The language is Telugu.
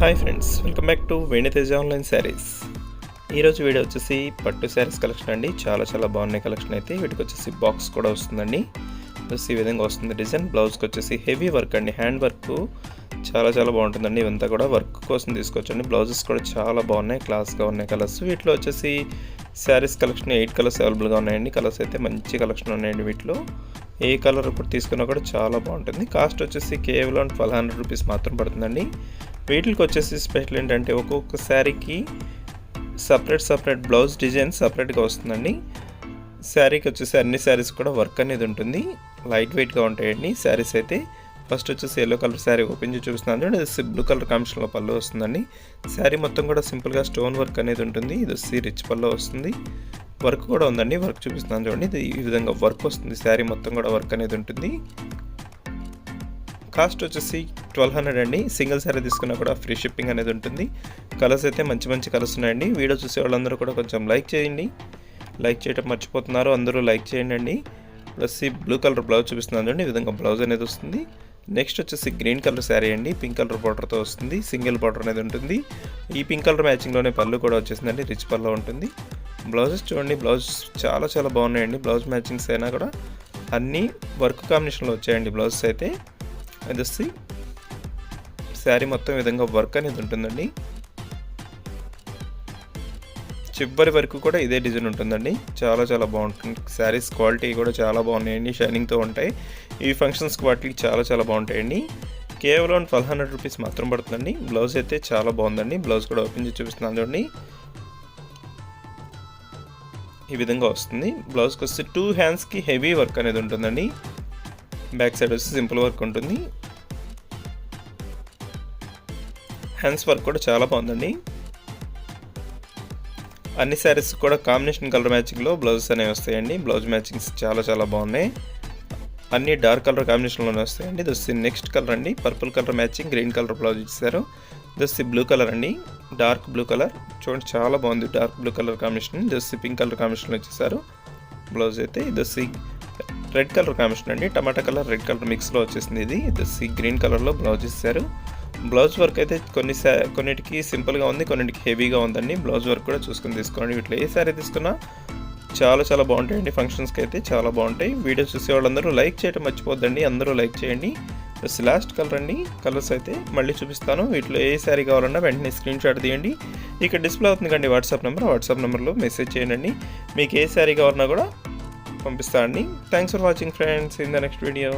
Hi friends, welcome back to వెను తేజ ఆన్లైన్ సారీస్. ఈరోజు వీడియో వచ్చేసి పట్టు శారీస్ కలెక్షన్ అండి. చాలా బాగున్నాయి కలెక్షన్ అయితే. వీటికి వచ్చేసి బాక్స్ కూడా వస్తుందండి. ప్లస్ ఈ విధంగా వస్తుంది డిజైన్. బ్లౌజ్కి వచ్చేసి హెవీ వర్క్ అండి, హ్యాండ్ వర్క్ చాలా బాగుంటుందండి. ఇవంతా కూడా వర్క్ కోసం తీసుకొచ్చండి. బ్లౌజెస్ కూడా చాలా బాగున్నాయి, క్లాస్గా ఉన్నాయి కలర్స్. వీటిలో వచ్చేసి శారీస్ కలెక్షన్ 8 కలర్స్ అవైలబుల్గా ఉన్నాయండి. కలర్స్ అయితే మంచి కలెక్షన్ ఉన్నాయండి. వీటిలో ఏ కలర్ ఇప్పుడు తీసుకున్నా కూడా చాలా బాగుంటుంది. కాస్ట్ వచ్చేసి కేవలం 1200 రూపీస్ మాత్రం పడుతుందండి. వీటికి వచ్చేసి స్పెషల్ ఏంటంటే ఒక్కొక్క శారీకి సపరేట్ బ్లౌజ్ డిజైన్ సపరేట్గా వస్తుందండి. శారీకి వచ్చేసి అన్ని శారీస్ కూడా వర్క్ అనేది ఉంటుంది. లైట్ వెయిట్గా ఉంటాయండి శారీస్ అయితే. ఫస్ట్ వచ్చేసి ఎల్లో కలర్ శారీ ఓపెన్ చేసి చూపిస్తున్నాను. ఇది బ్లూ కలర్ కాంబినేషన్లో పళ్ళు వస్తుందండి. శారీ మొత్తం కూడా సింపుల్గా స్టోన్ వర్క్ అనేది ఉంటుంది. ఇది వచ్చి రిచ్ పళ్ళు వస్తుంది. వర్క్ కూడా ఉందండి. వర్క్ చూపిస్తున్నాను చూడండి. ఇది ఈ విధంగా వర్క్ వస్తుంది. శారీ మొత్తం కూడా వర్క్ అనేది ఉంటుంది. కాస్ట్ వచ్చేసి 1200 అండి. సింగిల్ శారీ తీసుకున్నా కూడా ఫ్రీ షిప్పింగ్ అనేది ఉంటుంది. కలర్స్ అయితే మంచి కలర్స్ ఉన్నాయండి. వీడియో చూసే వాళ్ళందరూ కూడా కొంచెం లైక్ చేయండి. లైక్ చేయడం మర్చిపోతున్నారు, అందరూ లైక్ చేయండి అండి. ప్లస్ ఈ బ్లూ కలర్ బ్లౌజ్ చూపిస్తున్నాను చూడండి. ఈ విధంగా బ్లౌజ్ అనేది వస్తుంది. నెక్స్ట్ వచ్చేసి గ్రీన్ కలర్ శారీ అండి. పింక్ కలర్ బార్డర్తో వస్తుంది. సింగిల్ బార్డర్ అనేది ఉంటుంది. ఈ పింక్ కలర్ మ్యాచింగ్లోనే పళ్ళు కూడా వచ్చేసిందండి. రిచ్ పళ్ళు ఉంటుంది. బ్లౌజెస్ చూడండి. బ్లౌజ్ చాలా బాగున్నాయండి. బ్లౌజ్ మ్యాచింగ్స్ అయినా కూడా అన్నీ వర్క్ కాంబినేషన్లో వచ్చాయండి బ్లౌజెస్ అయితే. అది వచ్చి శారీ మొత్తం ఈ విధంగా వర్క్ అనేది ఉంటుందండి. చివరి వరకు కూడా ఇదే డిజైన్ ఉంటుందండి. చాలా బాగుంటుంది. శారీస్ క్వాలిటీ కూడా చాలా బాగున్నాయండి. షైనింగ్తో ఉంటాయి. ఈ ఫంక్షన్స్కి వాటికి చాలా బాగుంటాయండి. కేవలం 1200 రూపీస్ మాత్రం పడుతుందండి. బ్లౌజ్ అయితే చాలా బాగుందండి. బ్లౌజ్ కూడా ఓపెన్ చేసి చూపిస్తున్నాను చూడండి. ఈ విధంగా వస్తుంది. బ్లౌజ్కి వస్తే 2 హ్యాండ్స్కి హెవీ వర్క్ అనేది ఉంటుందండి. బ్యాక్ సైడ్ వచ్చి సింపుల్ వర్క్ ఉంటుంది. హ్యాండ్స్ వర్క్ కూడా చాలా బాగుందండి. అన్ని శారీస్ కూడా కాంబినేషన్ కలర్ మ్యాచింగ్లో బ్లౌజెస్ అనేవి వస్తాయండి. బ్లౌజ్ మ్యాచింగ్స్ చాలా బాగున్నాయి. అన్ని డార్క్ కలర్ కాంబినేషన్లోనే వస్తాయండి. ఇది వచ్చి నెక్స్ట్ కలర్ అండి. Purple colour matching green colour blouse ఇచ్చారు. ఇది వచ్చి బ్లూ కలర్ అండి. డార్క్ బ్లూ కలర్ చూడండి, చాలా బాగుంది. Dark blue colour combination. ఇది వచ్చి పింక్ కలర్ కాంబినేషన్లో ఇచ్చేసారు బ్లౌజ్ అయితే. ఇది వచ్చి రెడ్ కలర్ కాంబినేషన్ అండి. టమాటా కలర్ రెడ్ కలర్ మిక్స్లో వచ్చేసింది. ఇది వచ్చి గ్రీన్ కలర్లో బ్లౌజ్ ఇచ్చారు. బ్లౌజ్ వర్క్ అయితే కొన్నిటికి సింపుల్గా ఉంది, కొన్నిటికి హెవీగా ఉందండి. బ్లౌజ్ వర్క్ కూడా చూసుకొని తీసుకోండి. వీటిలో ఏ శారీ తీసుకున్నా చాలా బాగుంటాయండి. ఫంక్షన్స్కి అయితే చాలా బాగుంటాయి. వీడియో చూసే వాళ్ళందరూ లైక్ చేయడం మర్చిపోద్దండి. అందరూ లైక్ చేయండి. ప్లస్ లాస్ట్ కలర్ అండి. కలర్స్ అయితే మళ్ళీ చూపిస్తాను. వీటిలో ఏ శారీ కావాలన్నా వెంటనే స్క్రీన్ షాట్ తీయండి. ఇక్కడ డిస్ప్లే అవుతుంది కండి వాట్సాప్ నెంబర్లో మెసేజ్ చేయండి. మీకు ఏ శారీ కావాలన్నా కూడా పంపిస్తా అండి. Thanks for watching friends. In the next video.